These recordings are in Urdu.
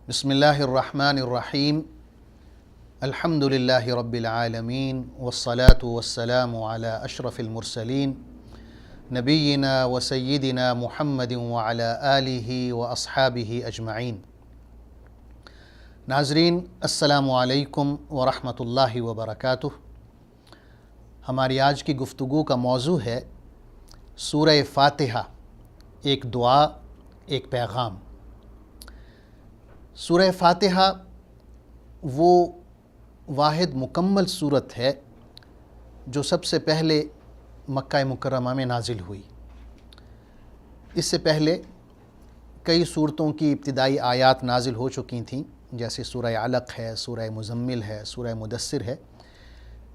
بسم اللہ الرحمن الرحیم الحمد للہ رب العالمین والصلاة والسلام علی اشرف المرسلین نبینا و سیدنا محمد وعلی آلہ و اصحابہ اجمعین۔ ناظرین السلام علیکم ورحمۃ اللہ وبرکاتہ۔ ہماری آج کی گفتگو کا موضوع ہے سورہ فاتحہ، ایک دعا ایک پیغام۔ سورہ فاتحہ وہ واحد مکمل صورت ہے جو سب سے پہلے مکہ مکرمہ میں نازل ہوئی۔ اس سے پہلے کئی صورتوں کی ابتدائی آیات نازل ہو چکی تھیں، جیسے سورہ علق ہے، سورہ مزمل ہے، سورہ مدثر ہے،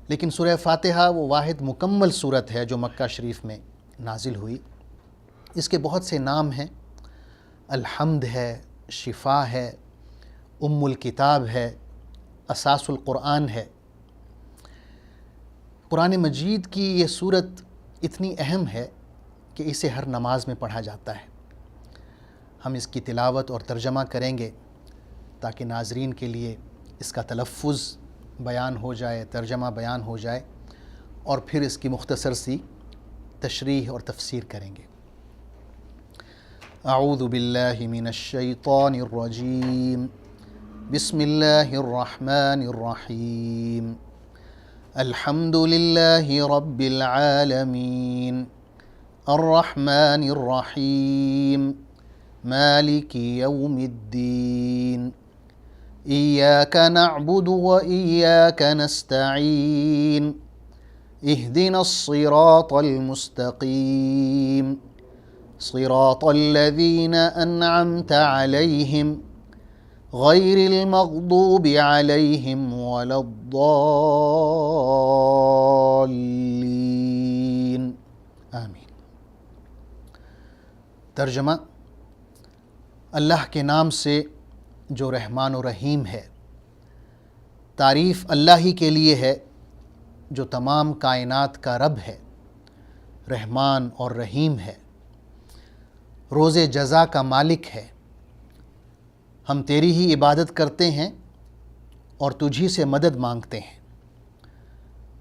لیکن سورہ فاتحہ وہ واحد مکمل صورت ہے جو مکہ شریف میں نازل ہوئی۔ اس کے بہت سے نام ہیں، الحمد ہے، شفا ہے، ام الکتاب ہے، اساس القرآن ہے۔ قرآن مجید کی یہ صورت اتنی اہم ہے کہ اسے ہر نماز میں پڑھا جاتا ہے۔ ہم اس کی تلاوت اور ترجمہ کریں گے تاکہ ناظرین کے لیے اس کا تلفظ بیان ہو جائے، ترجمہ بیان ہو جائے، اور پھر اس کی مختصر سی تشریح اور تفسیر کریں گے۔ اعوذ باللہ من الشیطان الرجیم، بسم اللہ الرحمن الرحیم، الحمد للہ رب العالمین، الرحمن الرحیم، مالک یوم الدین، ایاک نعبد و ایاک نستعین، اہدنا الصراط المستقیم، صراط الذین انعمت علیہم غیر المغضوب علیہم ولا الضالین، آمین۔ ترجمہ: اللہ کے نام سے جو رحمان و رحیم ہے۔ تعریف اللہ ہی کے لیے ہے جو تمام کائنات کا رب ہے، رحمان اور رحیم ہے، روز جزا کا مالک ہے۔ ہم تیری ہی عبادت کرتے ہیں اور تجھی سے مدد مانگتے ہیں۔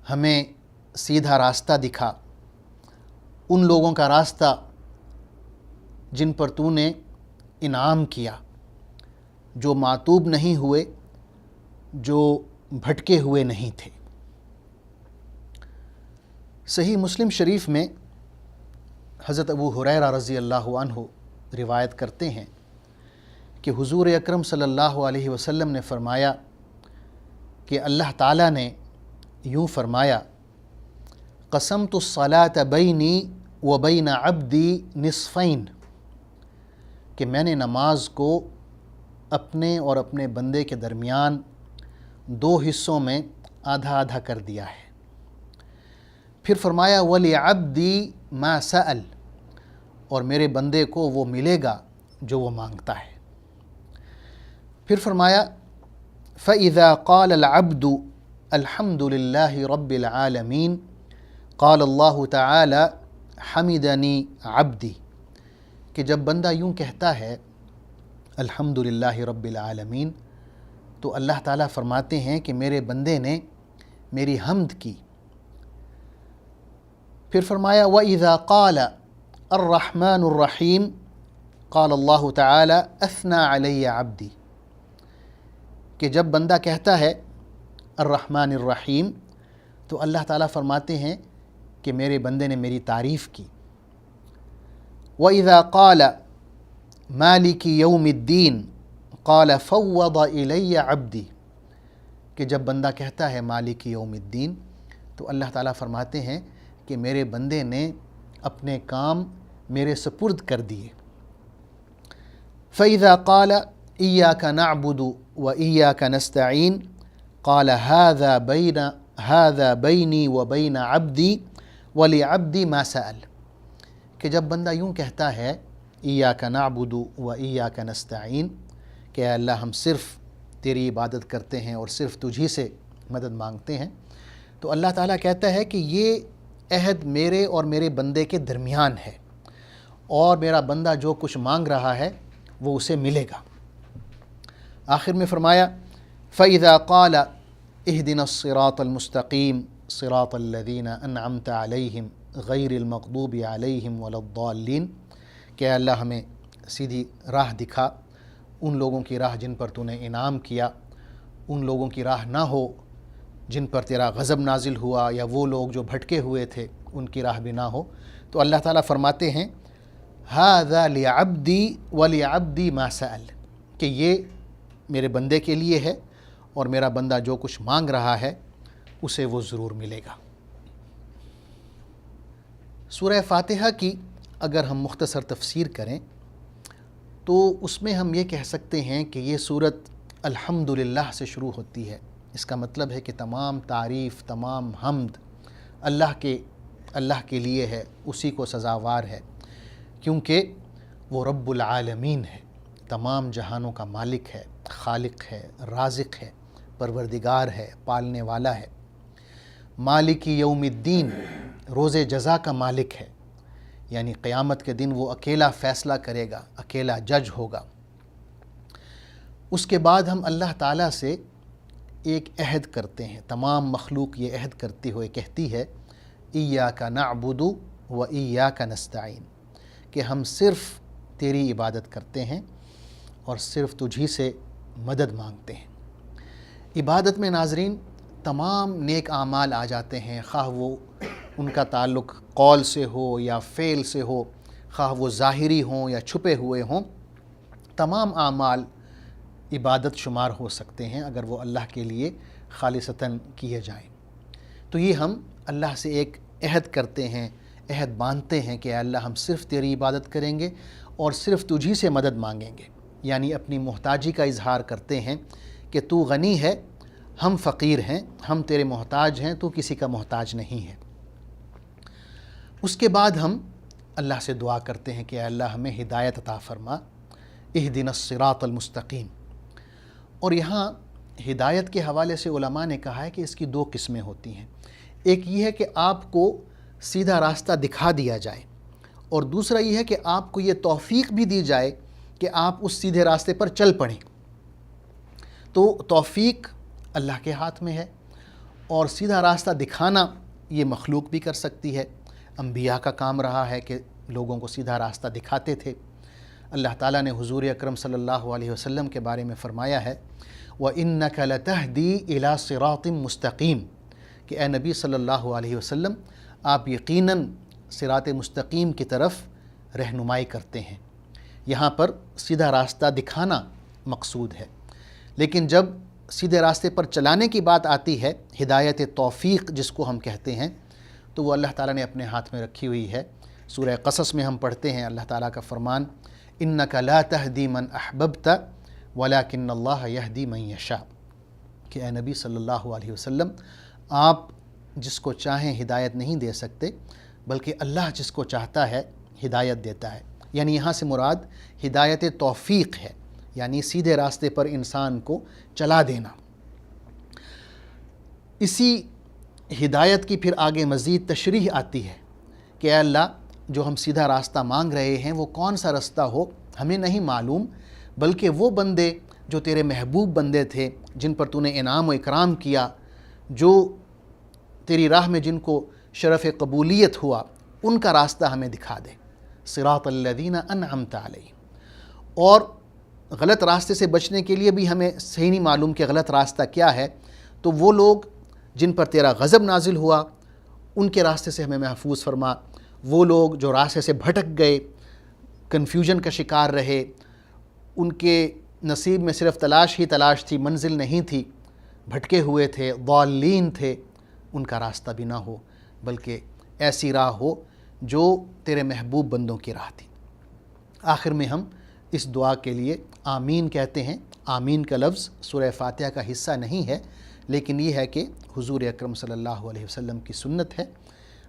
ہمیں سیدھا راستہ دکھا، ان لوگوں کا راستہ جن پر تو نے انعام کیا، جو معتوب نہیں ہوئے، جو بھٹکے ہوئے نہیں تھے۔ صحیح مسلم شریف میں حضرت ابو ہریرہ رضی اللہ عنہ روایت کرتے ہیں کہ حضور اکرم صلی اللہ علیہ وسلم نے فرمایا کہ اللہ تعالیٰ نے یوں فرمایا، قسمت الصلاۃ بینی و بین عبدی نصفین، کہ میں نے نماز کو اپنے اور اپنے بندے کے درمیان دو حصوں میں آدھا آدھا کر دیا ہے۔ پھر فرمایا وَلِعَبْدِي مَا سَأَلَ، اور میرے بندے کو وہ ملے گا جو وہ مانگتا ہے۔ پھر فرمایا فَإِذَا قَالَ الْعَبْدُ الْحَمْدُ لِلَّهِ رَبِّ الْعَالَمِينَ قَالَ اللَّهُ تَعَالَى حَمِدَنِي عَبْدِي، کہ جب بندہ یوں کہتا ہے الحمد للہ رب العالمین، تو اللہ تعالیٰ فرماتے ہیں کہ میرے بندے نے میری حمد کی۔ پھر فرمایا وَإِذَا قَالَ الرحمن الرحیم قال اللہ تعالی اثنى علی عبدی، کہ جب بندہ کہتا ہے الرحمن الرحیم تو اللہ تعالیٰ فرماتے ہیں کہ میرے بندے نے میری تعریف کی۔ وَإِذَا قَالَ مَالِكِ يَوْمِ الدِّينِ قَالَ فَوَّضَ إِلَيَّ عَبْدِي، کہ جب بندہ کہتا ہے مالک یوم الدین تو اللہ تعالیٰ فرماتے ہیں کہ میرے بندے نے اپنے کام میرے سپرد کر دیے۔ فَإِذَا قَالَ إِيَّاكَ نَعْبُدُ وَإِيَّاكَ نَسْتَعِينُ قَالَ هَذَا بَيْنِي وَبَيْنَ عَبْدِي وَلِعَبْدِي مَا سَأَلَ، کہ جب بندہ یوں کہتا ہے إِيَّاكَ نَعْبُدُ وَإِيَّاكَ نَسْتَعِينُ، کہ اے اللہ ہم صرف تیری عبادت کرتے ہیں اور صرف تجھی سے مدد مانگتے ہیں، تو اللہ تعالیٰ کہتا ہے کہ یہ عہد میرے اور میرے بندے کے درمیان ہے، اور میرا بندہ جو کچھ مانگ رہا ہے وہ اسے ملے گا۔ آخر میں فرمایا فَإِذَا قَالَ اهْدِنَا الصِّرَاطَ الْمُسْتَقِيمَ صِرَاطَ الَّذِينَ أَنْعَمْتَ عَلَيْهِمْ غَيْرِ الْمَغْضُوبِ عَلَيْهِمْ وَلَا الضَّالِّينَ کہ اللہ ہمیں سیدھی راہ دکھا، ان لوگوں کی راہ جن پر تو نے انعام کیا، ان لوگوں کی راہ نہ ہو جن پر تیرا غضب نازل ہوا، یا وہ لوگ جو بھٹکے ہوئے تھے ان کی راہ بھی نہ ہو۔ تو اللہ تعالیٰ فرماتے ہیں هَذَا لِعَبْدِي وَلِعَبْدِي مَا سَأَلَ کہ یہ میرے بندے کے لیے ہے اور میرا بندہ جو کچھ مانگ رہا ہے اسے وہ ضرور ملے گا۔ سورہ فاتحہ کی اگر ہم مختصر تفسیر کریں تو اس میں ہم یہ کہہ سکتے ہیں کہ یہ سورت الحمدللہ سے شروع ہوتی ہے۔ اس کا مطلب ہے کہ تمام تعریف، تمام حمد اللہ کے لیے ہے، اسی کو سزاوار ہے، کیونکہ وہ رب العالمین ہے، تمام جہانوں کا مالک ہے، خالق ہے، رازق ہے، پروردگار ہے، پالنے والا ہے، مالک یوم الدین، روز جزا کا مالک ہے، یعنی قیامت کے دن وہ اکیلا فیصلہ کرے گا، اکیلا جج ہوگا۔ اس کے بعد ہم اللہ تعالیٰ سے ایک عہد کرتے ہیں، تمام مخلوق یہ عہد کرتے ہوئے کہتی ہے ایاک نعبد و ایاک نستعین کہ ہم صرف تیری عبادت کرتے ہیں اور صرف تجھی سے مدد مانگتے ہیں۔ عبادت میں ناظرین تمام نیک اعمال آ جاتے ہیں، خواہ وہ ان کا تعلق قول سے ہو یا فعل سے ہو، خواہ وہ ظاہری ہوں یا چھپے ہوئے ہوں، تمام اعمال عبادت شمار ہو سکتے ہیں اگر وہ اللہ کے لیے خالصتاً کیے جائیں۔ تو یہ ہم اللہ سے ایک عہد کرتے ہیں، عہد باندھتے ہیں کہ اے اللہ ہم صرف تیری عبادت کریں گے اور صرف تجھی سے مدد مانگیں گے، یعنی اپنی محتاجی کا اظہار کرتے ہیں کہ تو غنی ہے، ہم فقیر ہیں، ہم تیرے محتاج ہیں، تو کسی کا محتاج نہیں ہے۔ اس کے بعد ہم اللہ سے دعا کرتے ہیں کہ اے اللہ ہمیں ہدایت عطا فرما، اہدنا الصراط المستقیم۔ اور یہاں ہدایت کے حوالے سے علماء نے کہا ہے کہ اس کی دو قسمیں ہوتی ہیں، ایک یہ ہے کہ آپ کو سیدھا راستہ دکھا دیا جائے، اور دوسرا یہ ہے کہ آپ کو یہ توفیق بھی دی جائے کہ آپ اس سیدھے راستے پر چل پڑیں۔ تو توفیق اللہ کے ہاتھ میں ہے، اور سیدھا راستہ دکھانا یہ مخلوق بھی کر سکتی ہے۔ انبیاء کا کام رہا ہے کہ لوگوں کو سیدھا راستہ دکھاتے تھے۔ اللہ تعالیٰ نے حضور اکرم صلی اللہ علیہ وسلم کے بارے میں فرمایا ہے وَإِنَّكَ لَتَهْدِي إِلَى صِرَاطٍ مُسْتَقِيمٍ کہ اے نبی صلی اللہ علیہ وسلم آپ یقیناً صراط مستقیم کی طرف رہنمائی کرتے ہیں۔ یہاں پر سیدھا راستہ دکھانا مقصود ہے، لیکن جب سیدھے راستے پر چلانے کی بات آتی ہے، ہدایت توفیق جس کو ہم کہتے ہیں، تو وہ اللہ تعالیٰ نے اپنے ہاتھ میں رکھی ہوئی ہے۔ سورہ قصص میں ہم پڑھتے ہیں اللہ تعالیٰ کا فرمان اِنَّكَ لَا تَهْدِي مَنْ أَحْبَبْتَ وَلَكِنَّ اللَّهَ يَهْدِي مَنْ يَشَاءُ کہ اے نبی صلی اللہ علیہ وسلم آپ جس کو چاہیں ہدایت نہیں دے سکتے، بلکہ اللہ جس کو چاہتا ہے ہدایت دیتا ہے۔ یعنی یہاں سے مراد ہدایت توفیق ہے، یعنی سیدھے راستے پر انسان کو چلا دینا۔ اسی ہدایت کی پھر آگے مزید تشریح آتی ہے کہ اے اللہ جو ہم سیدھا راستہ مانگ رہے ہیں وہ کون سا راستہ ہو ہمیں نہیں معلوم، بلکہ وہ بندے جو تیرے محبوب بندے تھے، جن پر تو نے انعام و اکرام کیا، جو تیری راہ میں جن کو شرف قبولیت ہوا، ان کا راستہ ہمیں دکھا دے، صراط الذین انعمت علیہم۔ اور غلط راستے سے بچنے کے لیے بھی ہمیں صحیح نہیں معلوم کہ غلط راستہ کیا ہے، تو وہ لوگ جن پر تیرا غضب نازل ہوا ان کے راستے سے ہمیں محفوظ فرما، وہ لوگ جو راستے سے بھٹک گئے، کنفیوژن کا شکار رہے، ان کے نصیب میں صرف تلاش ہی تلاش تھی، منزل نہیں تھی، بھٹکے ہوئے تھے، ضالین تھے، ان کا راستہ بھی نہ ہو، بلکہ ایسی راہ ہو جو تیرے محبوب بندوں کی راہ تھی۔ آخر میں ہم اس دعا کے لیے آمین کہتے ہیں۔ آمین کا لفظ سورہ فاتحہ کا حصہ نہیں ہے، لیکن یہ ہے کہ حضور اکرم صلی اللہ علیہ وسلم کی سنت ہے۔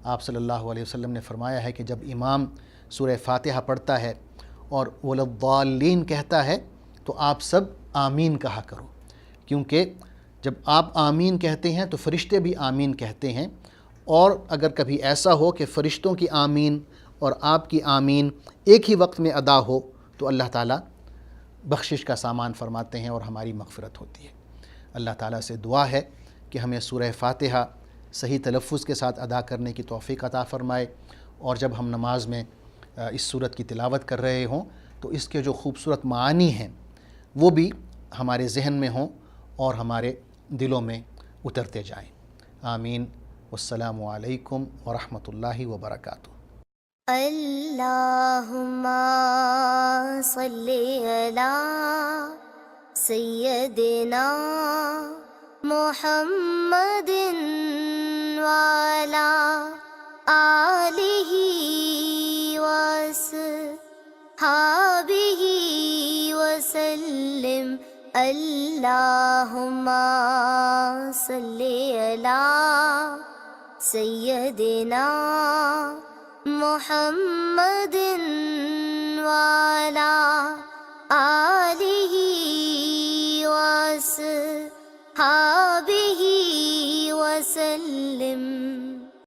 آپ صلی اللہ علیہ وسلم نے فرمایا ہے کہ جب امام سورہ فاتحہ پڑھتا ہے اور وَلَا الضَّالِّينَ کہتا ہے تو آپ سب آمین کہا کرو، کیونکہ جب آپ آمین کہتے ہیں تو فرشتے بھی آمین کہتے ہیں، اور اگر کبھی ایسا ہو کہ فرشتوں کی آمین اور آپ کی آمین ایک ہی وقت میں ادا ہو تو اللہ تعالیٰ بخشش کا سامان فرماتے ہیں اور ہماری مغفرت ہوتی ہے۔ اللہ تعالیٰ سے دعا ہے کہ ہمیں سورہ فاتحہ صحیح تلفظ کے ساتھ ادا کرنے کی توفیق عطا فرمائے، اور جب ہم نماز میں اس سورت کی تلاوت کر رہے ہوں تو اس کے جو خوبصورت معانی ہیں وہ بھی ہمارے ذہن میں ہوں اور ہمارے دلوں میں اترتے جائیں۔ آمین۔ والسلام علیکم ورحمۃ اللہ وبرکاتہ۔ اللہم صلی علی سیدنا محمد وعلی آلہ وصحبہ وسلم۔ اللہم صلی علی سیدنا محمد وعلی آلہ وصحبہ وسلم۔